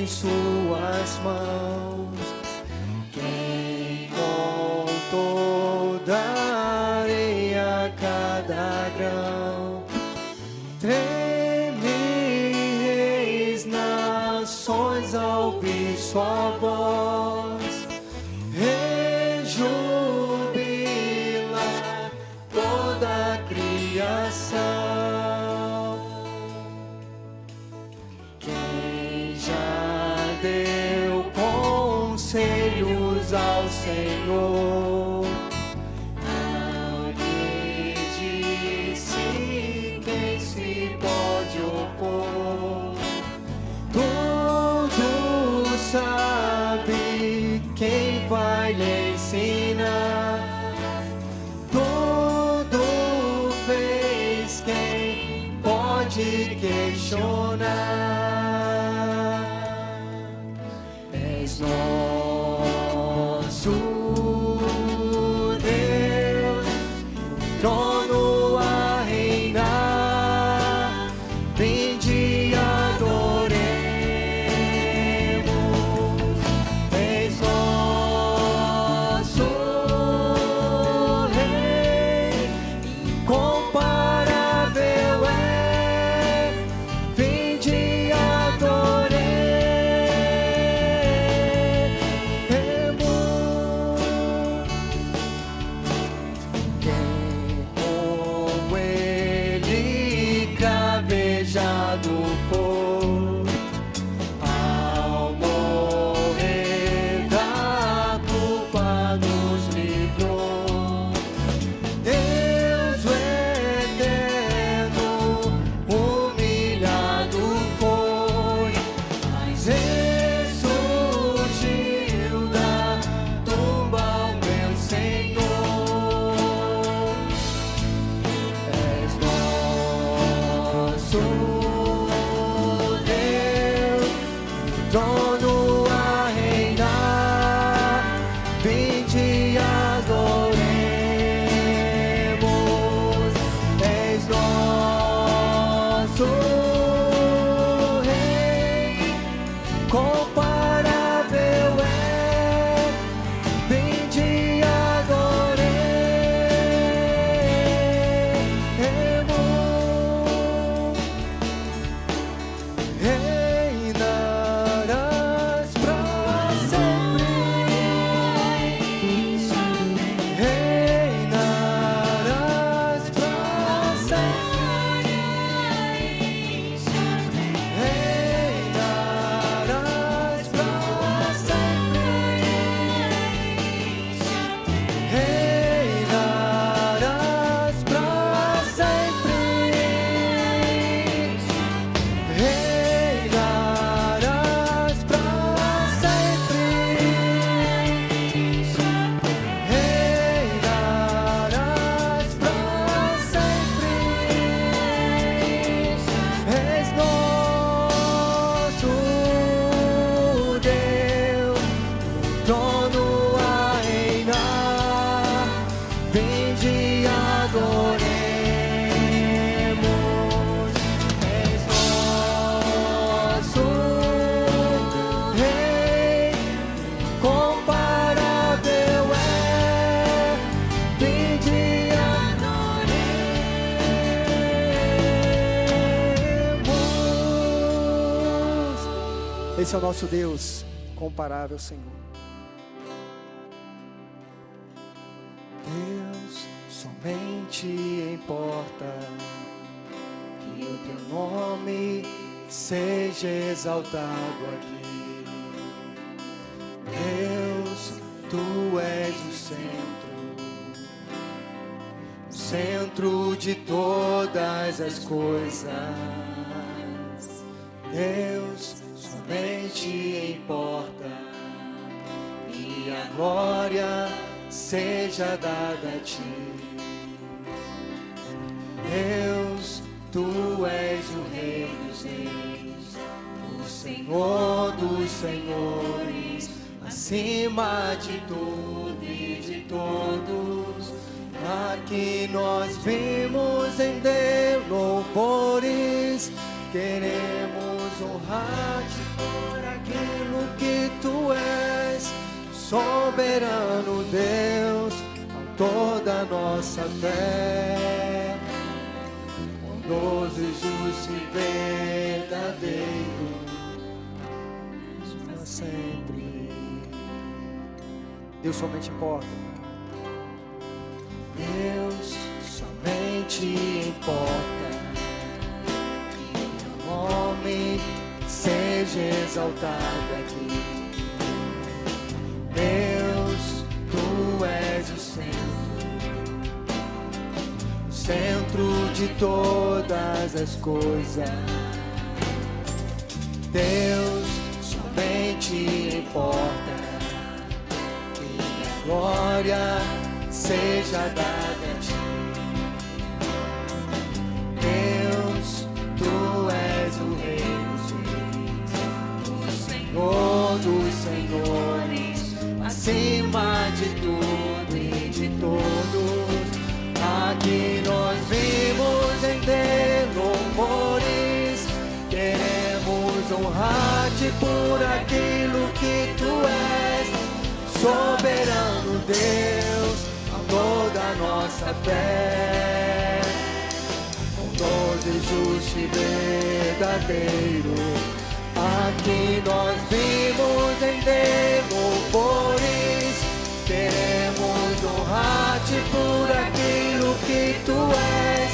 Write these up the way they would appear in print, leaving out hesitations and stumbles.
Suas mãos, quem com toda areia cada grão, tremeis nações ao ouvir sua voz, rejubila toda a criação. Deu conselhos ao Senhor, não lhe disse quem se pode opor. Tudo sabe quem vai lhe ensinar, tudo fez quem pode questionar. Nosso Deus, trono a reinar, vinde adoremos. És nosso Rei, incomparável é, vinde adoremos. Ao morrer da culpa nos livrou. Deus o eterno humilhado foi, mas ressurgiu da tumba o meu Senhor. És nosso trono a reinar, vinde adoremos. És nosso Rei, comparável é, vinde adoremos. Reinarás pra sempre, reinarás pra sempre, reinarás pra sempre, reinarás pra sempre, reinarás pra sempre, reinarás pra sempre. És nosso Deus, trono a reinar, vinde adoremos. És nosso Rei, comparável é, vinde adoremos. Esse é o nosso Deus, comparável, Senhor. Deus, somente importa que o teu nome seja exaltado aqui. Deus, tu és o centro de todas as coisas. Deus, somente importa e a glória seja dada a ti. Deus, tu és o Rei dos Reis, Senhor dos senhores, acima de tudo e de todos. Aqui nós vimos em Deus louvores, queremos honrar-te por aquilo que tu és, soberano Deus, autor da nossa fé, bondoso e justo e verdadeiro, para sempre. Deus somente importa. Deus somente importa que o homem seja exaltado aqui. Deus, tu és o centro de todas as coisas. Deus somente importa que a glória seja dada a ti. Deus, tu és o Rei dos reis, o Senhor dos senhores, acima de tudo e de todos. Aqui nós vimos em Deus louvores, queremos honrar-te por aquilo que tu és, soberano Deus, toda a nossa fé, bondoso e justo e verdadeiro. Aqui nós vimos em Deus louvores, queremos honrar-te por aquilo que tu és,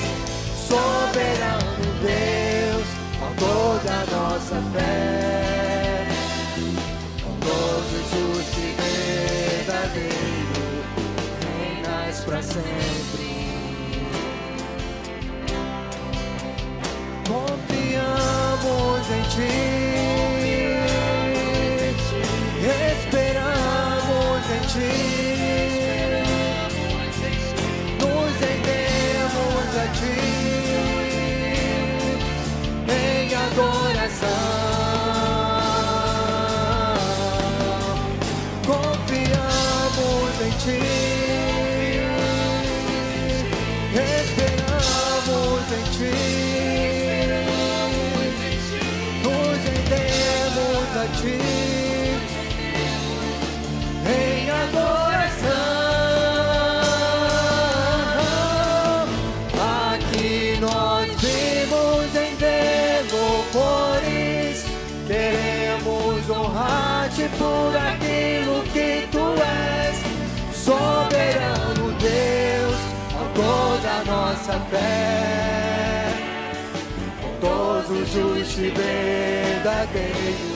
soberano Deus, autor da nossa fé, bondoso e justo e verdadeiro, para sempre. Confiamos em ti, esperamos em ti, nos rendemos a ti em adoração. Confiamos em ti, esperamos em ti, nos rendemos a ti em adoração. Aqui nós vimos em Deus louvores, queremos honrar-te por aquilo que tu és, soberano Deus, toda a nossa fé, bondoso, justo e verdadeiro.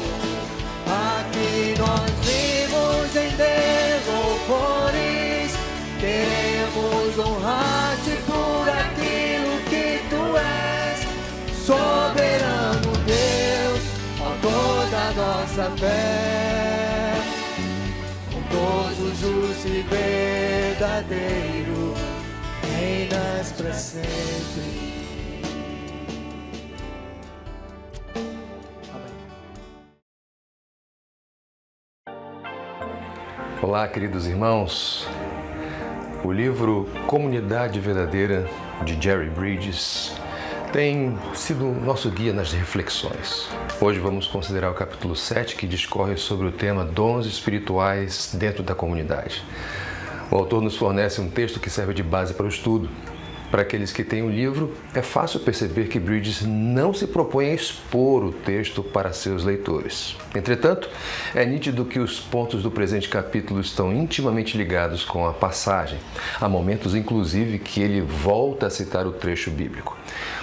Aqui nós vimos em Deus louvores, queremos honrar-te por aquilo que tu és, soberano Deus, autor da nossa fé, bondoso, justo e verdadeiro, reinas para sempre. Amém. Olá, queridos irmãos. O livro Comunidade Verdadeira, de Jerry Bridges, tem sido nosso guia nas reflexões. Hoje vamos considerar o capítulo 7, que discorre sobre o tema dons espirituais dentro da comunidade. O autor nos fornece um texto que serve de base para o estudo. Para aqueles que têm o livro, é fácil perceber que Bridges não se propõe a expor o texto para seus leitores. Entretanto, é nítido que os pontos do presente capítulo estão intimamente ligados com a passagem. Há momentos, inclusive, que ele volta a citar o trecho bíblico.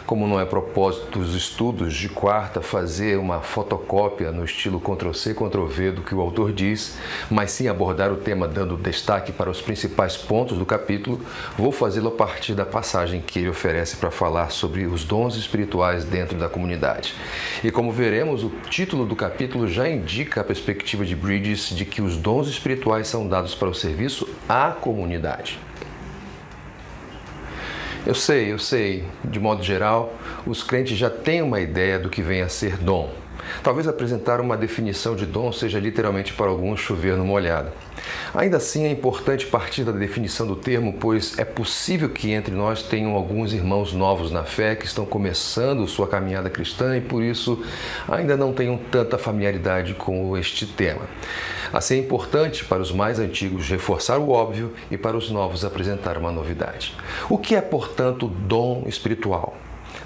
Como não é propósito dos estudos de quarta fazer uma fotocópia no estilo Ctrl+C, Ctrl+V do que o autor diz, mas sim abordar o tema dando destaque para os principais pontos do capítulo, vou fazê-lo a partir da passagem que ele oferece para falar sobre os dons espirituais dentro da comunidade. E como veremos, o título do capítulo já indica a perspectiva de Bridges de que os dons espirituais são dados para o serviço à comunidade. Eu sei, de modo geral, os crentes já têm uma ideia do que vem a ser dom. Talvez apresentar uma definição de dom seja literalmente para alguns chover no molhado. Ainda assim, é importante partir da definição do termo, pois é possível que entre nós tenham alguns irmãos novos na fé que estão começando sua caminhada cristã e por isso ainda não tenham tanta familiaridade com este tema. Assim, é importante para os mais antigos reforçar o óbvio e para os novos apresentar uma novidade. O que é, portanto, dom espiritual?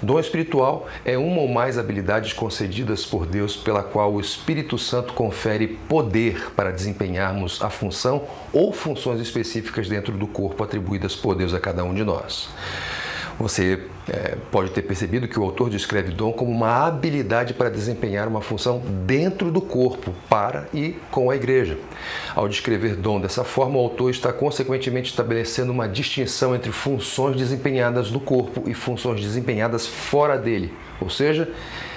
Dom espiritual é uma ou mais habilidades concedidas por Deus pela qual o Espírito Santo confere poder para desempenharmos a função ou funções específicas dentro do corpo atribuídas por Deus a cada um de nós. Você pode ter percebido que o autor descreve dom como uma habilidade para desempenhar uma função dentro do corpo, para e com a igreja. Ao descrever dom dessa forma, o autor está consequentemente estabelecendo uma distinção entre funções desempenhadas no corpo e funções desempenhadas fora dele, ou seja,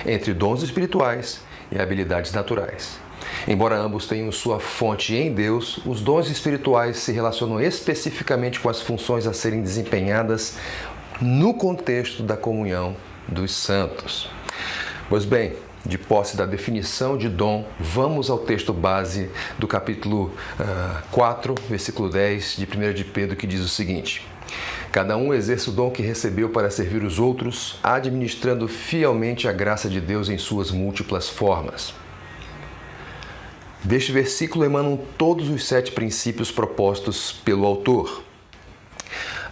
entre dons espirituais e habilidades naturais. Embora ambos tenham sua fonte em Deus, os dons espirituais se relacionam especificamente com as funções a serem desempenhadas no contexto da comunhão dos santos. Pois bem, de posse da definição de dom, vamos ao texto base do capítulo 4, versículo 10 de 1 de Pedro, que diz o seguinte: cada um exerce o dom que recebeu para servir os outros, administrando fielmente a graça de Deus em suas múltiplas formas. Deste versículo emanam todos os 7 princípios propostos pelo autor.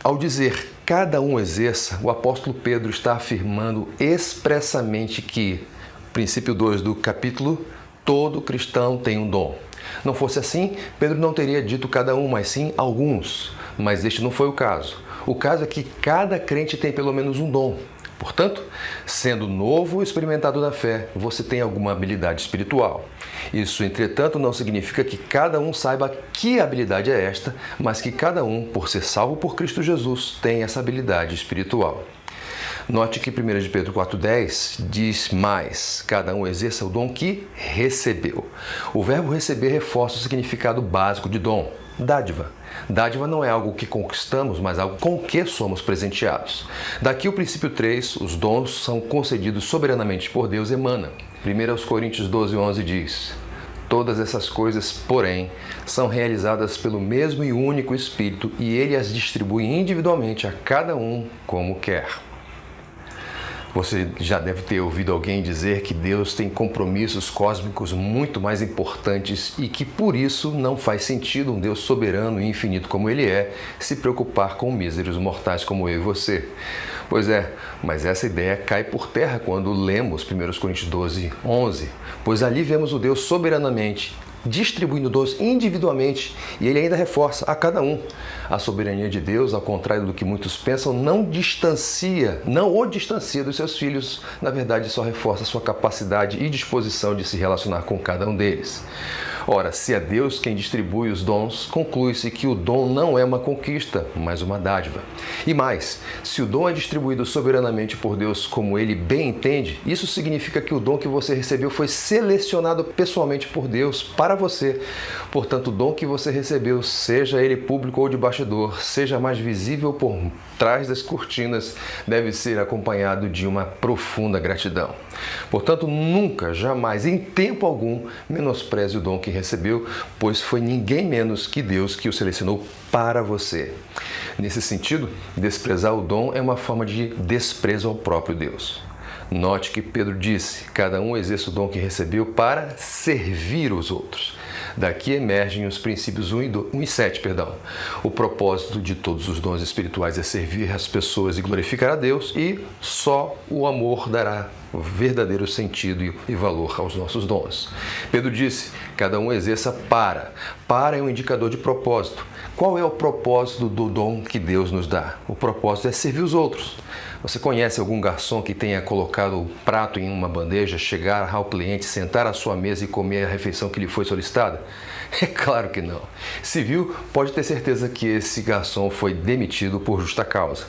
Ao dizer cada um exerça, o apóstolo Pedro está afirmando expressamente que, princípio 2 do capítulo, todo cristão tem um dom. Não fosse assim, Pedro não teria dito cada um, mas sim alguns. Mas este não foi o caso. O caso é que cada crente tem pelo menos um dom. Portanto, sendo novo ou experimentado na fé, você tem alguma habilidade espiritual. Isso, entretanto, não significa que cada um saiba que habilidade é esta, mas que cada um, por ser salvo por Cristo Jesus, tem essa habilidade espiritual. Note que 1 de Pedro 4,10 diz mais: cada um exerça o dom que recebeu. O verbo receber reforça o significado básico de dom, dádiva. Dádiva não é algo que conquistamos, mas algo com que somos presenteados. Daqui o princípio 3, os dons são concedidos soberanamente por Deus, emana. 1 Coríntios 12:11 diz: todas essas coisas, porém, são realizadas pelo mesmo e único Espírito, e Ele as distribui individualmente a cada um como quer. Você já deve ter ouvido alguém dizer que Deus tem compromissos cósmicos muito mais importantes e que por isso não faz sentido um Deus soberano e infinito como Ele é se preocupar com míseros mortais como eu e você. Pois é, mas essa ideia cai por terra quando lemos 1 Coríntios 12:11, pois ali vemos o Deus soberanamente distribuindo dons individualmente, e ele ainda reforça a cada um. A soberania de Deus, ao contrário do que muitos pensam, não o distancia dos seus filhos. Na verdade, só reforça sua capacidade e disposição de se relacionar com cada um deles. Ora, se é Deus quem distribui os dons, conclui-se que o dom não é uma conquista, mas uma dádiva. E mais, se o dom é distribuído soberanamente por Deus como Ele bem entende, isso significa que o dom que você recebeu foi selecionado pessoalmente por Deus para você. Portanto, o dom que você recebeu, seja ele público ou de bastidor, seja mais visível por trás das cortinas, deve ser acompanhado de uma profunda gratidão. Portanto, nunca, jamais, em tempo algum, menospreze o dom que recebeu, pois foi ninguém menos que Deus que o selecionou para você. Nesse sentido, desprezar o dom é uma forma de desprezo ao próprio Deus. Note que Pedro disse: cada um exerce o dom que recebeu para servir os outros. Daqui emergem os princípios 1 e 7. O propósito de todos os dons espirituais é servir as pessoas e glorificar a Deus, e só o amor dará verdadeiro sentido e valor aos nossos dons. Pedro disse: cada um exerça para. Para é um indicador de propósito. Qual é o propósito do dom que Deus nos dá? O propósito é servir os outros. Você conhece algum garçom que tenha colocado o prato em uma bandeja, chegar ao cliente, sentar à sua mesa e comer a refeição que lhe foi solicitada? É claro que não. Se viu, pode ter certeza que esse garçom foi demitido por justa causa.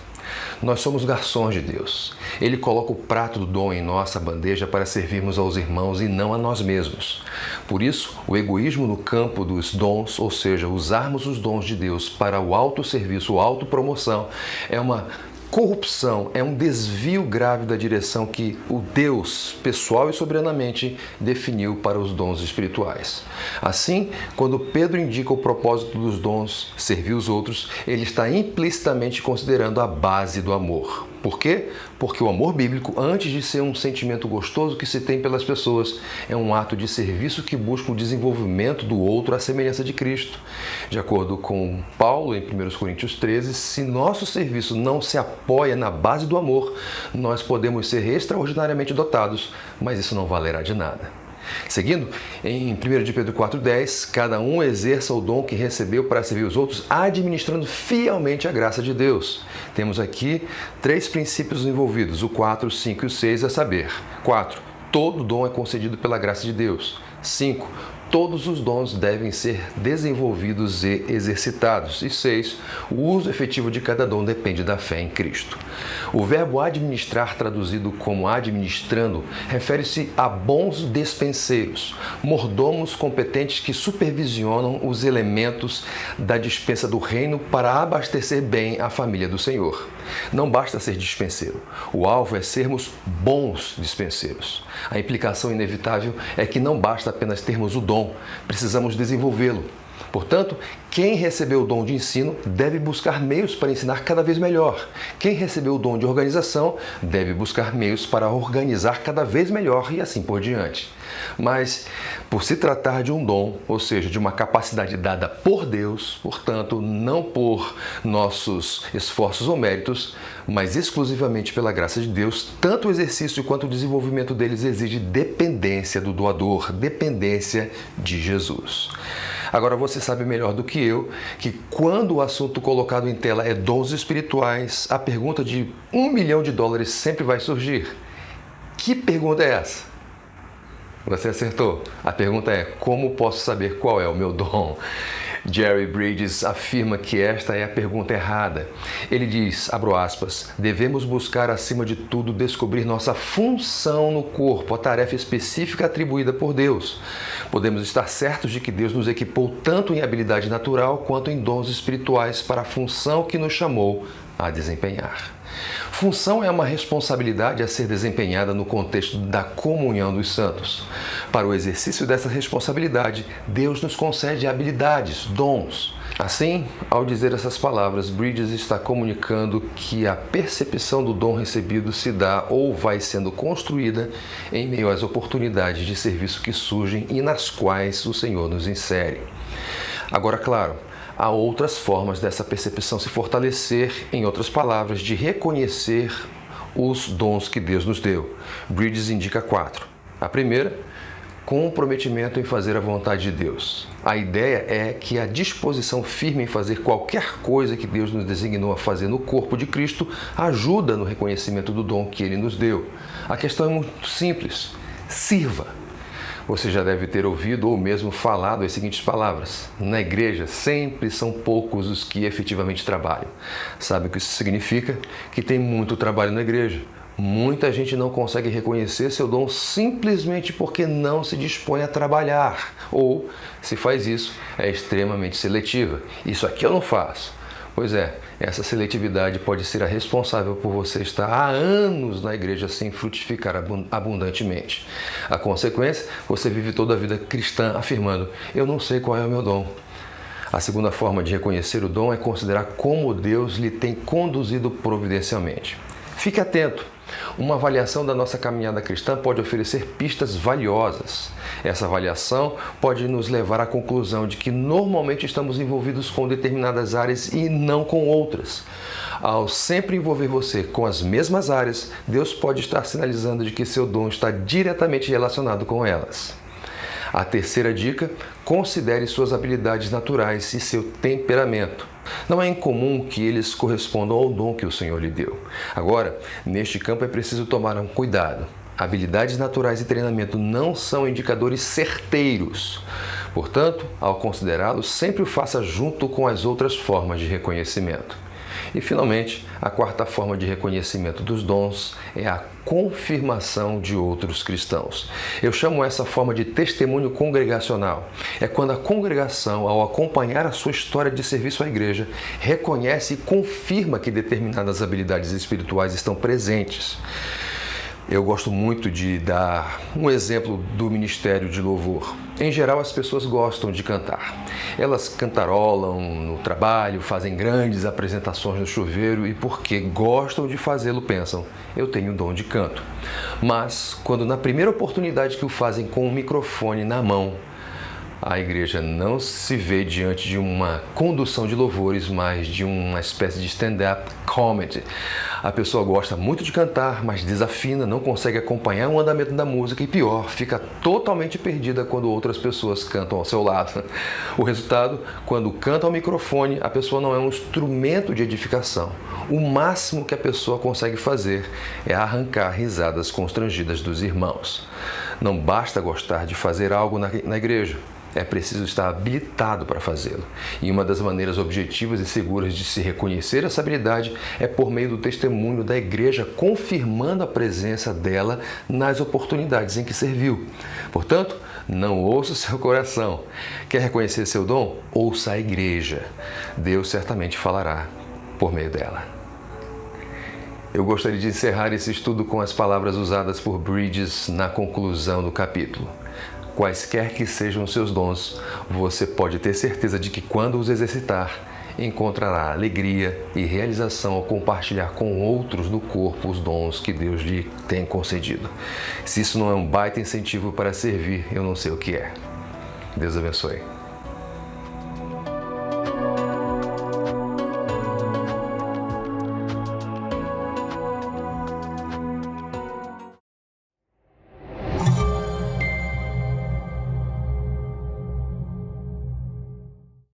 Nós somos garçons de Deus. Ele coloca o prato do dom em nossa bandeja para servirmos aos irmãos e não a nós mesmos. Por isso, o egoísmo no campo dos dons, ou seja, usarmos os dons de Deus para o autosserviço, autopromoção, é uma corrupção é um desvio grave da direção que o Deus, pessoal e soberanamente, definiu para os dons espirituais. Assim, quando Pedro indica o propósito dos dons, servir os outros, ele está implicitamente considerando a base do amor. Por quê? Porque o amor bíblico, antes de ser um sentimento gostoso que se tem pelas pessoas, é um ato de serviço que busca o desenvolvimento do outro à semelhança de Cristo. De acordo com Paulo, em 1 Coríntios 13, se nosso serviço não se apoia na base do amor, nós podemos ser extraordinariamente dotados, mas isso não valerá de nada. Seguindo, em 1 de Pedro 4,10, cada um exerça o dom que recebeu para servir os outros, administrando fielmente a graça de Deus. Temos aqui 3 princípios envolvidos, o 4, o 5 e o 6, a saber. 4. Todo dom é concedido pela graça de Deus. 5. Todos os dons devem ser desenvolvidos e exercitados. E 6. O uso efetivo de cada dom depende da fé em Cristo. O verbo administrar, traduzido como administrando, refere-se a bons despenseiros, mordomos competentes que supervisionam os elementos da despensa do reino para abastecer bem a família do Senhor. Não basta ser dispenseiro. O alvo é sermos bons dispenseiros. A implicação inevitável é que não basta apenas termos o dom, precisamos desenvolvê-lo. Portanto, quem recebeu o dom de ensino deve buscar meios para ensinar cada vez melhor. Quem recebeu o dom de organização deve buscar meios para organizar cada vez melhor e assim por diante. Mas, por se tratar de um dom, ou seja, de uma capacidade dada por Deus, portanto, não por nossos esforços ou méritos, mas exclusivamente pela graça de Deus, tanto o exercício quanto o desenvolvimento deles exige dependência do doador, dependência de Jesus. Agora você sabe melhor do que eu que quando o assunto colocado em tela é dons espirituais, a pergunta de $1 milhão sempre vai surgir. Que pergunta é essa? Você acertou. A pergunta é: como posso saber qual é o meu dom? Jerry Bridges afirma que esta é a pergunta errada. Ele diz, abro aspas, devemos buscar acima de tudo descobrir nossa função no corpo, a tarefa específica atribuída por Deus. Podemos estar certos de que Deus nos equipou tanto em habilidade natural quanto em dons espirituais para a função que nos chamou a desempenhar. Função é uma responsabilidade a ser desempenhada no contexto da comunhão dos santos. Para o exercício dessa responsabilidade, Deus nos concede habilidades, dons. Assim, ao dizer essas palavras, Bridges está comunicando que a percepção do dom recebido se dá ou vai sendo construída em meio às oportunidades de serviço que surgem e nas quais o Senhor nos insere. Agora, claro, há outras formas dessa percepção se fortalecer, em outras palavras, de reconhecer os dons que Deus nos deu. Bridges indica 4. A primeira, comprometimento em fazer a vontade de Deus. A ideia é que a disposição firme em fazer qualquer coisa que Deus nos designou a fazer no corpo de Cristo ajuda no reconhecimento do dom que Ele nos deu. A questão é muito simples. Sirva. Você já deve ter ouvido ou mesmo falado as seguintes palavras: na igreja sempre são poucos os que efetivamente trabalham. Sabe o que isso significa? Que tem muito trabalho na igreja. Muita gente não consegue reconhecer seu dom simplesmente porque não se dispõe a trabalhar. Ou, se faz isso, é extremamente seletiva. Isso aqui eu não faço. Pois é, essa seletividade pode ser a responsável por você estar há anos na igreja sem frutificar abundantemente. A consequência, você vive toda a vida cristã afirmando: eu não sei qual é o meu dom. A segunda forma de reconhecer o dom é considerar como Deus lhe tem conduzido providencialmente. Fique atento. Uma avaliação da nossa caminhada cristã pode oferecer pistas valiosas. Essa avaliação pode nos levar à conclusão de que normalmente estamos envolvidos com determinadas áreas e não com outras. Ao sempre envolver você com as mesmas áreas, Deus pode estar sinalizando de que seu dom está diretamente relacionado com elas. A terceira dica, considere suas habilidades naturais e seu temperamento. Não é incomum que eles correspondam ao dom que o Senhor lhe deu. Agora, neste campo é preciso tomar um cuidado. Habilidades naturais e treinamento não são indicadores certeiros. Portanto, ao considerá-los, sempre o faça junto com as outras formas de reconhecimento. E, finalmente, a quarta forma de reconhecimento dos dons é a confirmação de outros cristãos. Eu chamo essa forma de testemunho congregacional. É quando a congregação, ao acompanhar a sua história de serviço à igreja, reconhece e confirma que determinadas habilidades espirituais estão presentes. Eu gosto muito de dar um exemplo do ministério de louvor. Em geral, as pessoas gostam de cantar. Elas cantarolam no trabalho, fazem grandes apresentações no chuveiro e, porque gostam de fazê-lo, pensam: eu tenho dom de canto. Mas, quando na primeira oportunidade que o fazem com o microfone na mão, a igreja não se vê diante de uma condução de louvores, mas de uma espécie de stand-up comedy. A pessoa gosta muito de cantar, mas desafina, não consegue acompanhar o andamento da música e, pior, fica totalmente perdida quando outras pessoas cantam ao seu lado. O resultado, quando canta ao microfone, a pessoa não é um instrumento de edificação. O máximo que a pessoa consegue fazer é arrancar risadas constrangidas dos irmãos. Não basta gostar de fazer algo na igreja. É preciso estar habilitado para fazê-lo. E uma das maneiras objetivas e seguras de se reconhecer essa habilidade é por meio do testemunho da igreja, confirmando a presença dela nas oportunidades em que serviu. Portanto, não ouça o seu coração. Quer reconhecer seu dom? Ouça a igreja. Deus certamente falará por meio dela. Eu gostaria de encerrar esse estudo com as palavras usadas por Bridges na conclusão do capítulo. Quaisquer que sejam os seus dons, você pode ter certeza de que quando os exercitar, encontrará alegria e realização ao compartilhar com outros no corpo os dons que Deus lhe tem concedido. Se isso não é um baita incentivo para servir, eu não sei o que é. Deus abençoe.